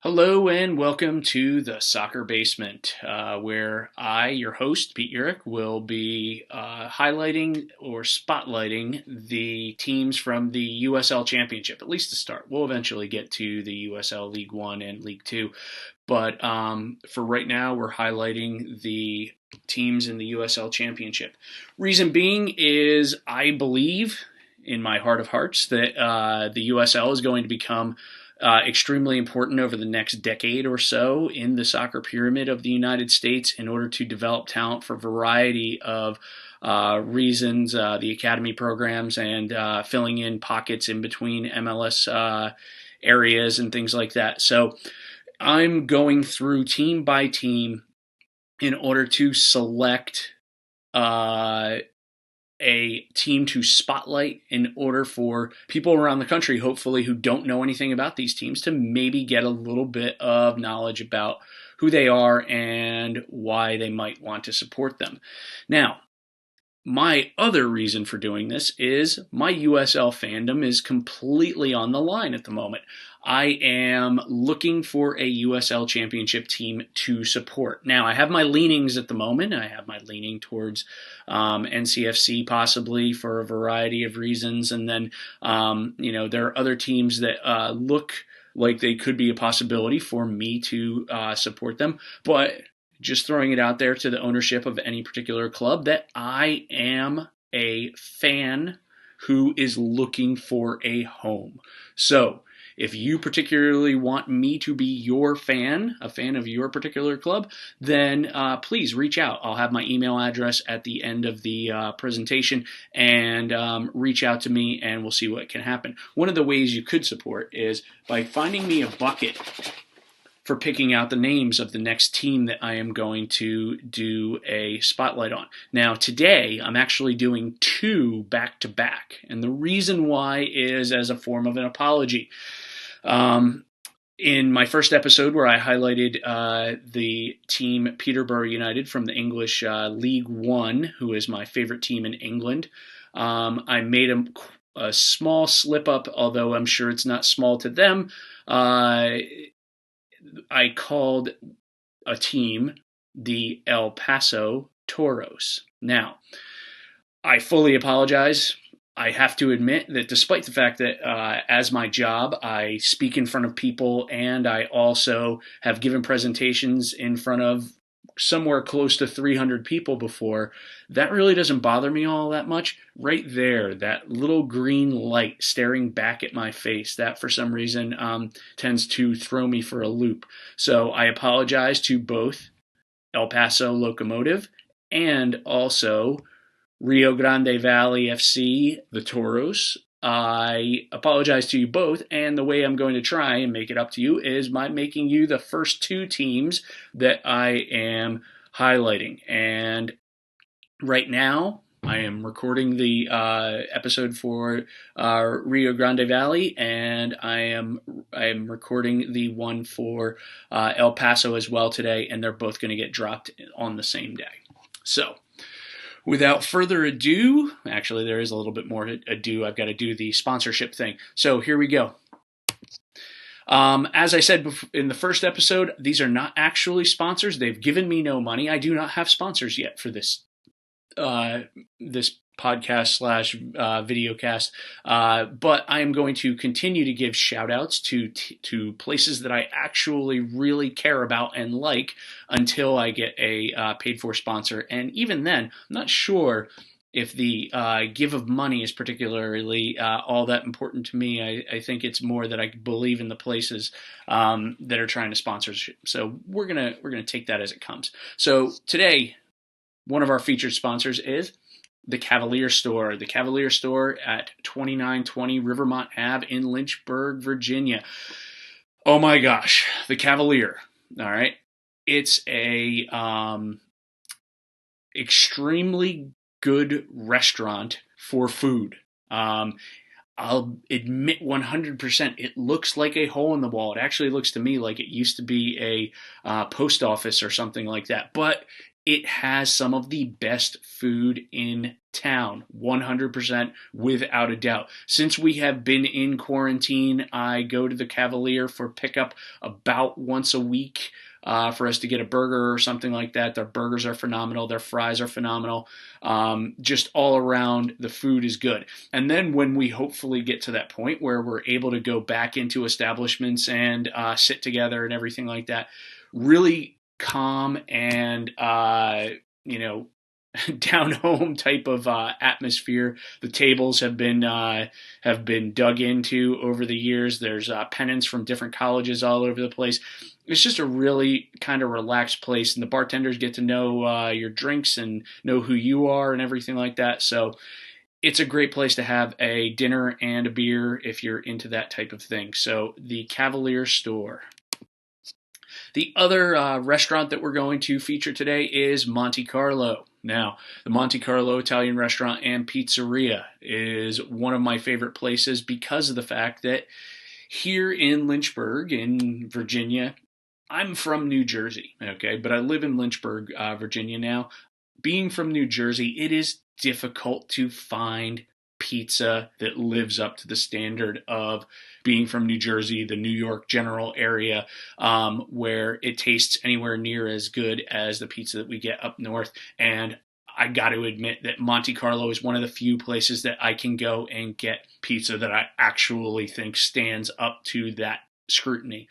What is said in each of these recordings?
Hello and welcome to the Soccer Basement, where I, your host, Pete Urich, will be highlighting or spotlighting the teams from the USL Championship, at least to start. We'll eventually get to the USL League One and League Two, but for right now, we're highlighting the teams in the USL Championship. Reason being is I believe, in my heart of hearts, that the USL is going to become extremely important over the next decade or so in the soccer pyramid of the United States in order to develop talent for a variety of reasons, the academy programs and filling in pockets in between MLS areas and things like that. So I'm going through team by team in order to select a team to spotlight in order for people around the country, hopefully, who don't know anything about these teams to maybe get a little bit of knowledge about who they are and why they might want to support them. Now, my other reason for doing this is my USL fandom is completely on the line at the moment. I am looking for a USL championship team to support. Now, I have my leanings at the moment. I have my leaning towards NCFC possibly for a variety of reasons. And then, there are other teams that look like they could be a possibility for me to support them. But just throwing it out there to the ownership of any particular club that I am a fan who is looking for a home. So if you particularly want me to be your fan, a fan of your particular club, then please reach out. I'll have my email address at the end of the presentation, and reach out to me and we'll see what can happen. One of the ways you could support is by finding me a bucket for picking out the names of the next team that I am going to do a spotlight on. Now, today, I'm actually doing two back-to-back, and the reason why is as a form of an apology. In my first episode where I highlighted the team Peterborough United from the English League One, who is my favorite team in England, I made a small slip-up, although I'm sure it's not small to them. I called a team the El Paso Toros. Now, I fully apologize. I have to admit that despite the fact that as my job, I speak in front of people and I also have given presentations in front of somewhere close to 300 people before, that really doesn't bother me all that much. Right there, that little green light staring back at my face, that for some reason tends to throw me for a loop. So I apologize to both El Paso Locomotive and also Rio Grande Valley FC, the Toros. I apologize to you both, and the way I'm going to try and make it up to you is by making you the first two teams that I am highlighting. And right now, I am recording the episode for Rio Grande Valley, and I am recording the one for El Paso as well today, and they're both going to get dropped on the same day. So, without further ado, actually there is a little bit more ado. I've got to do the sponsorship thing. So here we go. As I said in the first episode, these are not actually sponsors. They've given me no money. I do not have sponsors yet for this podcast / videocast, but I am going to continue to give shout outs to places that I actually really care about and like until I get a paid for sponsor. And even then, I'm not sure if the give of money is particularly all that important to me. I think it's more that I believe in the places that are trying to sponsor. So we're gonna take that as it comes. So today, one of our featured sponsors is the Cavalier Store. The Cavalier Store at 2920 Rivermont Ave in Lynchburg, Virginia. Oh my gosh, the Cavalier. All right. It's a extremely good restaurant for food. I'll admit 100%, it looks like a hole in the wall. It actually looks to me like it used to be a post office or something like that. But it has some of the best food in town, 100% without a doubt. Since we have been in quarantine, I go to the Cavalier for pickup about once a week. For us to get a burger or something like that. Their burgers are phenomenal. Their fries are phenomenal. Just all around, the food is good. And then when we hopefully get to that point where we're able to go back into establishments and sit together and everything like that, really calm and down home type of atmosphere. The tables have been dug into over the years. There's pennants from different colleges all over the place. It's just a really kind of relaxed place, and the bartenders get to know your drinks and know who you are and everything like that. So it's a great place to have a dinner and a beer if you're into that type of thing. So the Cavalier Store. The other restaurant that we're going to feature today is Monte Carlo. Now, the Monte Carlo Italian restaurant and pizzeria is one of my favorite places because of the fact that here in Lynchburg, in Virginia, I'm from New Jersey, okay, but I live in Lynchburg, Virginia now. Being from New Jersey, it is difficult to find pizza that lives up to the standard of being from New Jersey, the New York general area, where it tastes anywhere near as good as the pizza that we get up north. And I got to admit that Monte Carlo is one of the few places that I can go and get pizza that I actually think stands up to that scrutiny.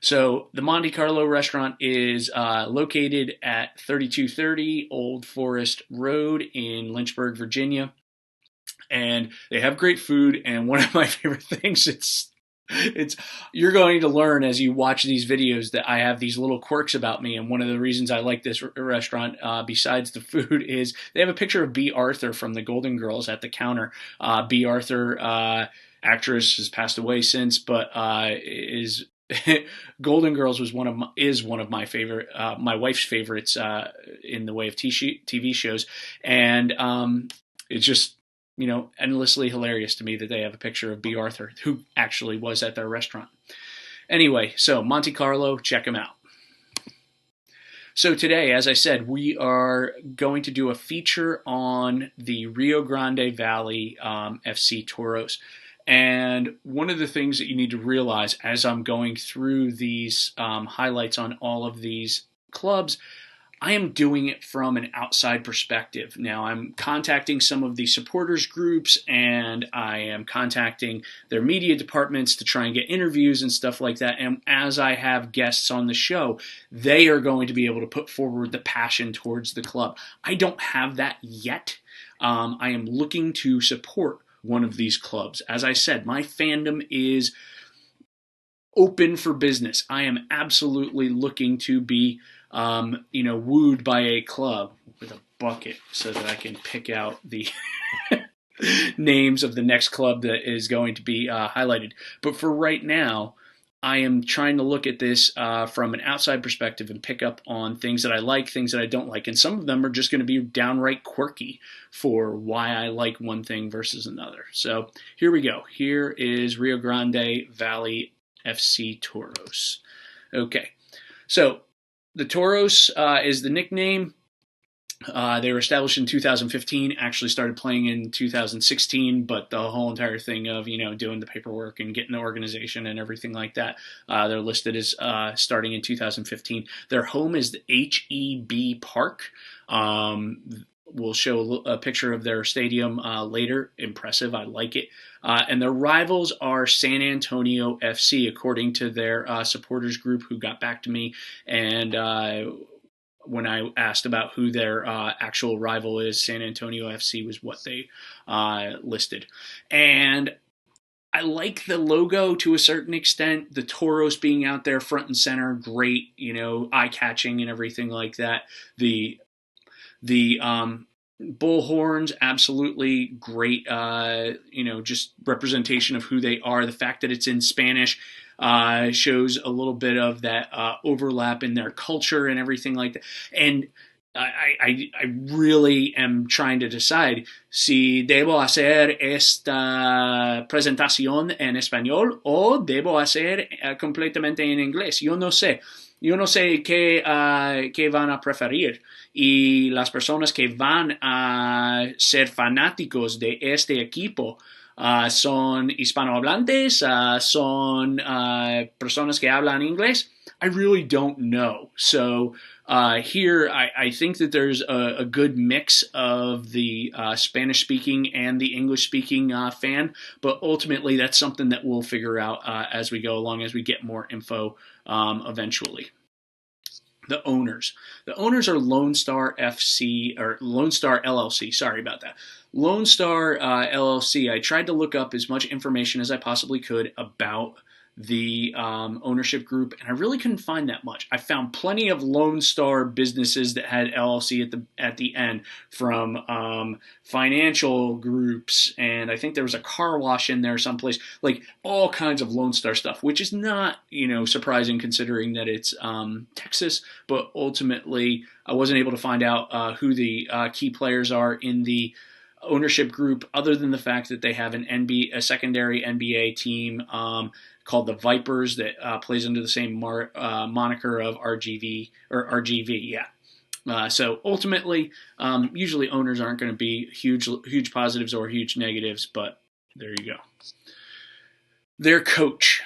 So the Monte Carlo restaurant is located at 3230 Old Forest Road in Lynchburg, Virginia. And they have great food, and one of my favorite things, it's you're going to learn as you watch these videos that I have these little quirks about me, and one of the reasons I like this restaurant, besides the food, is they have a picture of B. Arthur from the Golden Girls at the counter. B. Arthur, actress, has passed away since, but is Golden Girls is one of my favorite, my wife's favorites in the way of TV shows, and it's just endlessly hilarious to me that they have a picture of B. Arthur, who actually was at their restaurant. Anyway, so Monte Carlo, check them out. So today, as I said, we are going to do a feature on the Rio Grande Valley FC Toros. And one of the things that you need to realize as I'm going through these highlights on all of these clubs, I am doing it from an outside perspective. Now, I'm contacting some of the supporters groups, and I am contacting their media departments to try and get interviews and stuff like that. And as I have guests on the show, they are going to be able to put forward the passion towards the club. I don't have that yet. I am looking to support one of these clubs. As I said, my fandom is open for business. I am absolutely looking to be wooed by a club with a bucket so that I can pick out the names of the next club that is going to be highlighted. But for right now, I am trying to look at this from an outside perspective and pick up on things that I like, things that I don't like. And some of them are just going to be downright quirky for why I like one thing versus another. So here we go. Here is Rio Grande Valley FC Toros. Okay, so the Toros is the nickname. They were established in 2015, actually started playing in 2016, but the whole entire thing of, doing the paperwork and getting the organization and everything like that, they're listed as starting in 2015. Their home is the HEB Park. We'll show a picture of their stadium later. Impressive. I like it. And their rivals are San Antonio FC, according to their supporters group who got back to me. And when I asked about who their actual rival is, San Antonio FC was what they listed. And I like the logo to a certain extent. The Toros being out there front and center, great, eye-catching and everything like that. The bullhorns, absolutely great, just representation of who they are. The fact that it's in Spanish shows a little bit of that overlap in their culture and everything like that. And I really am trying to decide si debo hacer esta presentación en español o debo hacer completamente en inglés. Yo no sé qué van a preferir. Y las personas que van a ser fanáticos de este equipo son hispanohablantes, son personas que hablan inglés. I really don't know. So here, I think that there's a good mix of the Spanish speaking and the English speaking fan, but ultimately that's something that we'll figure out as we go along, as we get more info eventually. The owners. The owners are Lone Star FC or Lone Star LLC. Sorry about that. Lone Star LLC. I tried to look up as much information as I possibly could about the ownership group, and I really couldn't find that much. I found plenty of Lone Star businesses that had LLC at the end, from financial groups, and I think there was a car wash in there someplace, like all kinds of Lone Star stuff, which is not surprising considering that it's Texas. But ultimately, I wasn't able to find out who the key players are in the ownership group, other than the fact that they have a secondary NBA team called the Vipers that plays under the same moniker of RGV or RGV. Yeah. So ultimately, usually owners aren't going to be huge positives or huge negatives, but there you go. Their coach,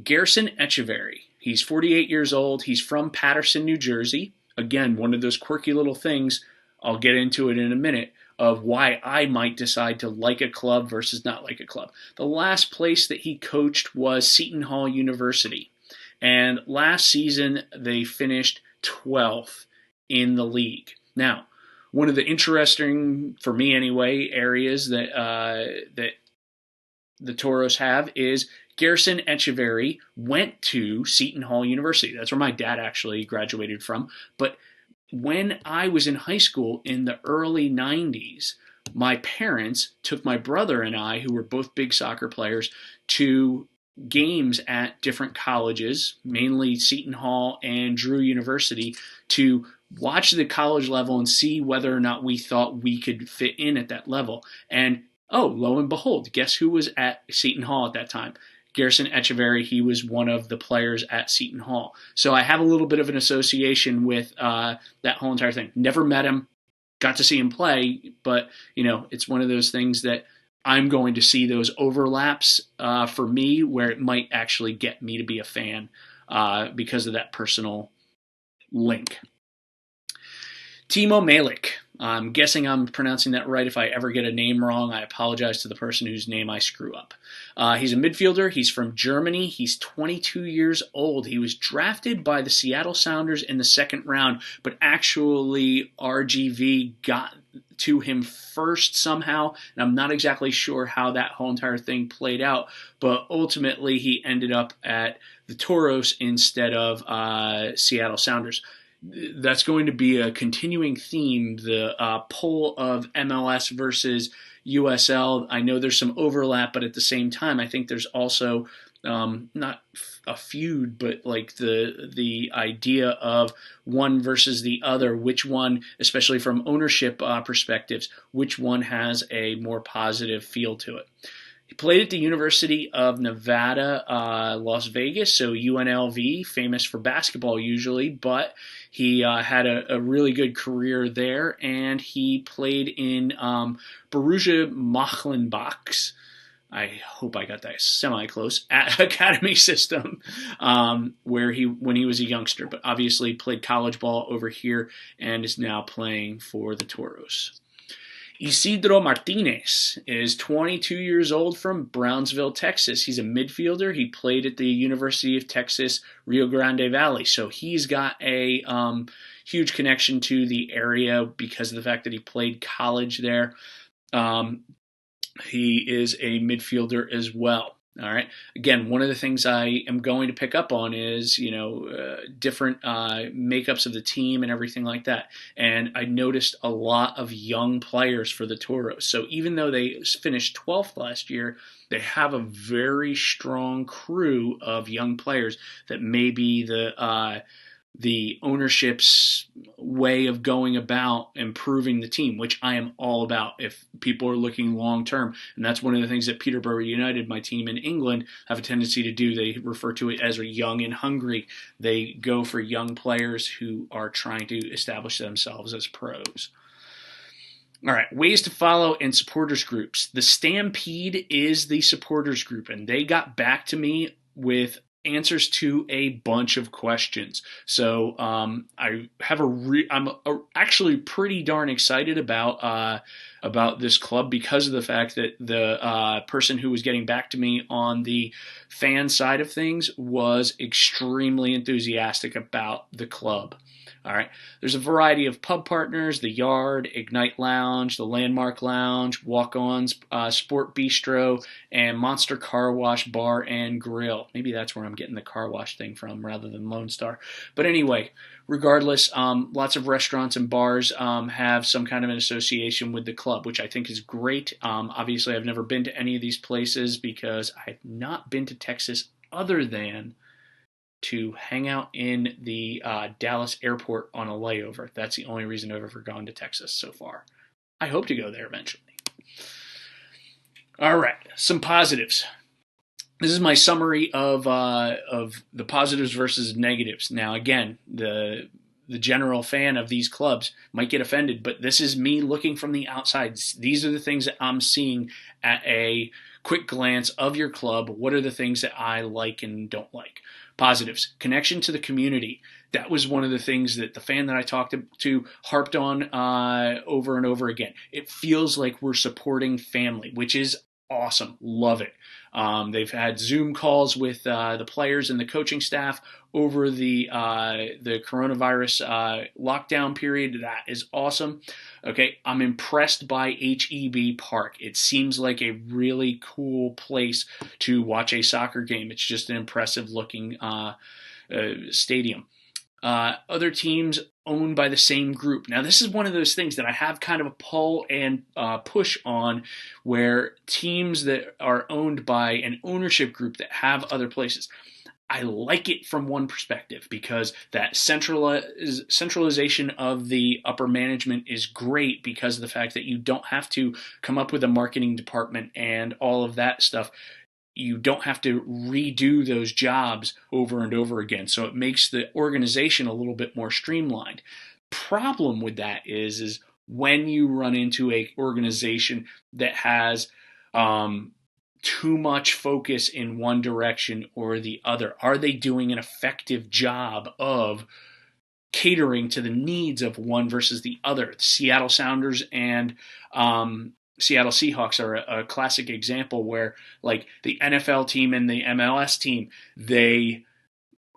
Garrison Echeverry. He's 48 years old. He's from Paterson, New Jersey. Again, one of those quirky little things, I'll get into it in a minute, of why I might decide to like a club versus not like a club. The last place that he coached was Seton Hall University. And last season, they finished 12th in the league. Now, one of the interesting, for me anyway, areas that the Toros have is Garrison Echeverry went to Seton Hall University. That's where my dad actually graduated from. But when I was in high school in the early 90s, my parents took my brother and I, who were both big soccer players, to games at different colleges, mainly Seton Hall and Drew University, to watch the college level and see whether or not we thought we could fit in at that level. And oh, lo and behold, guess who was at Seton Hall at that time? Garrison Echeverry. He was one of the players at Seton Hall. So I have a little bit of an association with that whole entire thing. Never met him, got to see him play, but it's one of those things that I'm going to see those overlaps for me, where it might actually get me to be a fan because of that personal link. Timo Malik. I'm guessing I'm pronouncing that right. If I ever get a name wrong, I apologize to the person whose name I screw up. He's a midfielder. He's from Germany. He's 22 years old. He was drafted by the Seattle Sounders in the second round, but actually RGV got to him first somehow, and I'm not exactly sure how that whole entire thing played out, but ultimately he ended up at the Toros instead of Seattle Sounders. That's going to be a continuing theme, the pull of MLS versus USL. I know there's some overlap, but at the same time, I think there's also not a feud, but like the idea of one versus the other, which one, especially from ownership perspectives, which one has a more positive feel to it. He played at the University of Nevada, Las Vegas, so UNLV, famous for basketball usually, but he had a really good career there, and he played in Borussia Mönchengladbach's, I hope I got that semi-close, academy system, when he was a youngster, but obviously played college ball over here and is now playing for the Toros. Isidro Martinez is 22 years old from Brownsville, Texas. He's a midfielder. He played at the University of Texas, Rio Grande Valley. So he's got a huge connection to the area because of the fact that he played college there. He is a midfielder as well. All right. Again, one of the things I am going to pick up on is, different makeups of the team and everything like that. And I noticed a lot of young players for the Toros. So even though they finished 12th last year, they have a very strong crew of young players that may be the the ownership's way of going about improving the team, which I am all about if people are looking long term. And that's one of the things that Peterborough United, my team in England, have a tendency to do. They refer to it as young and hungry. They go for young players who are trying to establish themselves as pros. All right, ways to follow and supporters groups. The Stampede is the supporters group, and they got back to me with answers to a bunch of questions. So I have I'm actually pretty darn excited about this club because of the fact that the person who was getting back to me on the fan side of things was extremely enthusiastic about the club. All right. There's a variety of pub partners: the Yard, Ignite Lounge, the Landmark Lounge, Walk-Ons, Sport Bistro, and Monster Car Wash Bar and Grill. Maybe that's where I'm getting the car wash thing from rather than Lone Star. But anyway, regardless, lots of restaurants and bars have some kind of an association with the club, which I think is great. Obviously, I've never been to any of these places because I've not been to Texas other than to hang out in the Dallas airport on a layover. That's the only reason I've ever gone to Texas so far. I hope to go there eventually. All right, some positives. This is my summary of the positives versus negatives. Now, again, the general fan of these clubs might get offended, but this is me looking from the outside. These are the things that I'm seeing at a quick glance of your club. What are the things that I like and don't like? Positives: connection to the community. That was one of the things that the fan that I talked to harped on over and over again. It feels like we're supporting family, which is awesome. Love it. They've had Zoom calls with the players and the coaching staff over the coronavirus lockdown period. That is awesome. Okay, I'm impressed by HEB Park. It seems like a really cool place to watch a soccer game. It's just an impressive looking stadium. Other teams owned by the same group. Now, this is one of those things that I have kind of a pull and push on, where teams that are owned by an ownership group that have other places. I like it from one perspective because that centralization of the upper management is great because of the fact that you don't have to come up with a marketing department and all of that stuff. You don't have to redo those jobs over and over again. So it makes the organization a little bit more streamlined. Problem with that is when you run into an organization that has too much focus in one direction or the other. Are they doing an effective job of catering to the needs of one versus the other? The Seattle Sounders and Seattle Seahawks are a classic example where, like, the NFL team and the MLS team, they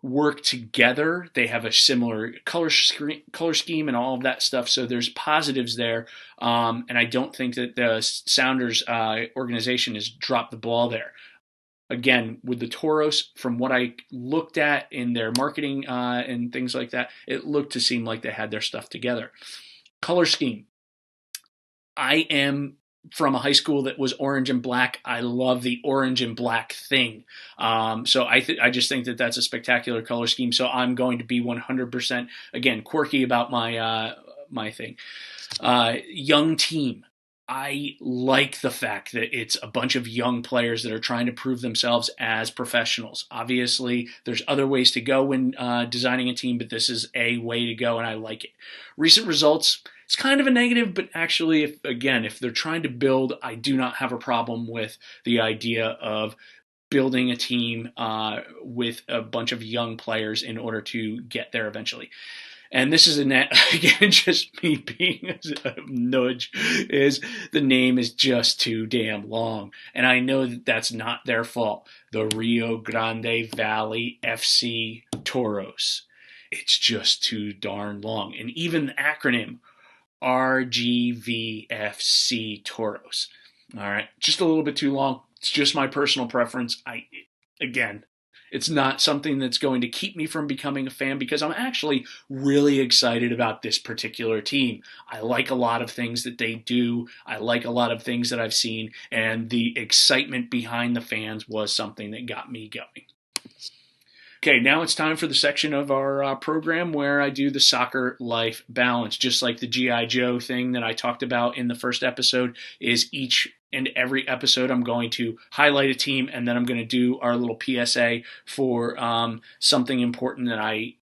work together. They have a similar color scheme and all of that stuff. So there's positives there. And I don't think that the Sounders organization has dropped the ball there. Again, with the Toros, from what I looked at in their marketing and things like that, it looked to seem like they had their stuff together. Color scheme. I am from a high school that was orange and black. I love the orange and black thing. So I just think that that's a spectacular color scheme. So I'm going to be 100%, again, quirky about my thing. Young team. I like the fact that it's a bunch of young players that are trying to prove themselves as professionals. Obviously, there's other ways to go when designing a team, but this is a way to go, and I like it. Recent results, it's kind of a negative, but actually, if they're trying to build, I do not have a problem with the idea of building a team with a bunch of young players in order to get there eventually. And this is again, just me being a nudge, is the name is just too damn long. And I know that that's not their fault. The Rio Grande Valley FC Toros. It's just too darn long. And even the acronym, RGVFC Toros. All right, just a little bit too long. It's just my personal preference. It's not something that's going to keep me from becoming a fan because I'm actually really excited about this particular team. I like a lot of things that they do. I like a lot of things that I've seen, and the excitement behind the fans was something that got me going. Okay, now it's time for the section of our program where I do the soccer life balance. Just like the G.I. Joe thing that I talked about in the first episode, is each and every episode I'm going to highlight a team, and then I'm going to do our little PSA for something important that I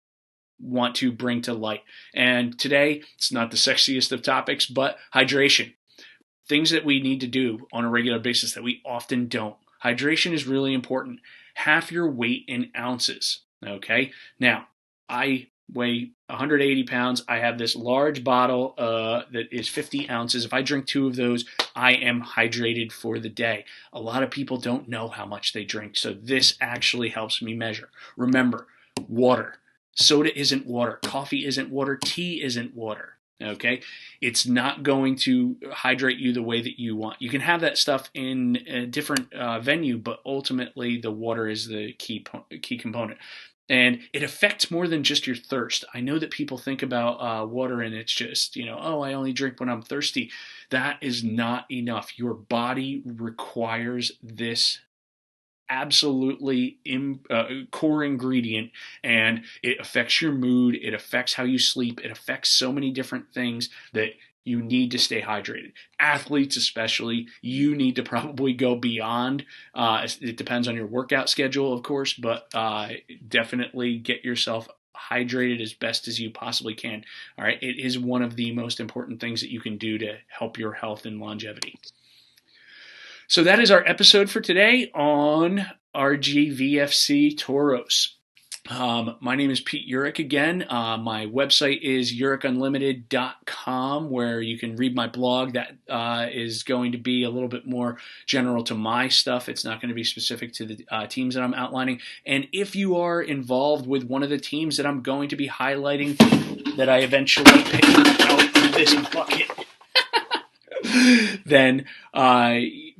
want to bring to light. And today, it's not the sexiest of topics, but hydration. Things that we need to do on a regular basis that we often don't. Hydration is really important. Half your weight in ounces. Okay. Now, I weigh 180 pounds. I have this large bottle that is 50 ounces. If I drink 2 of those, I am hydrated for the day. A lot of people don't know how much they drink, so this actually helps me measure. Remember, water. Soda isn't water. Coffee isn't water. Tea isn't water. Okay, it's not going to hydrate you the way that you want. You can have that stuff in a different venue, but ultimately the water is the key component. And it affects more than just your thirst. I know that people think about water and it's just, oh, I only drink when I'm thirsty. That is not enough. Your body requires this absolutely core ingredient, and it affects your mood, it affects how you sleep, it affects so many different things that you need to stay hydrated. Athletes especially, you need to probably go beyond. It depends on your workout schedule, of course, but definitely get yourself hydrated as best as you possibly can. All right, it is one of the most important things that you can do to help your health and longevity. So that is our episode for today on RGVFC Toros. My name is Pete Urich again. My website is uricunlimited.com, where you can read my blog. That is going to be a little bit more general to my stuff. It's not going to be specific to the teams that I'm outlining. And if you are involved with one of the teams that I'm going to be highlighting that I eventually pick out this bucket, then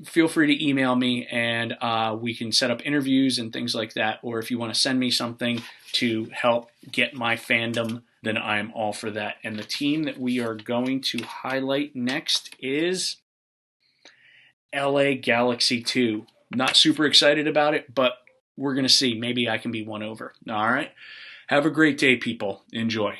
feel free to email me, and we can set up interviews and things like that. Or if you want to send me something to help get my fandom, then I'm all for that. And the team that we are going to highlight next is LA Galaxy 2. Not super excited about it, but we're going to see. Maybe I can be won over. All right. Have a great day, people. Enjoy.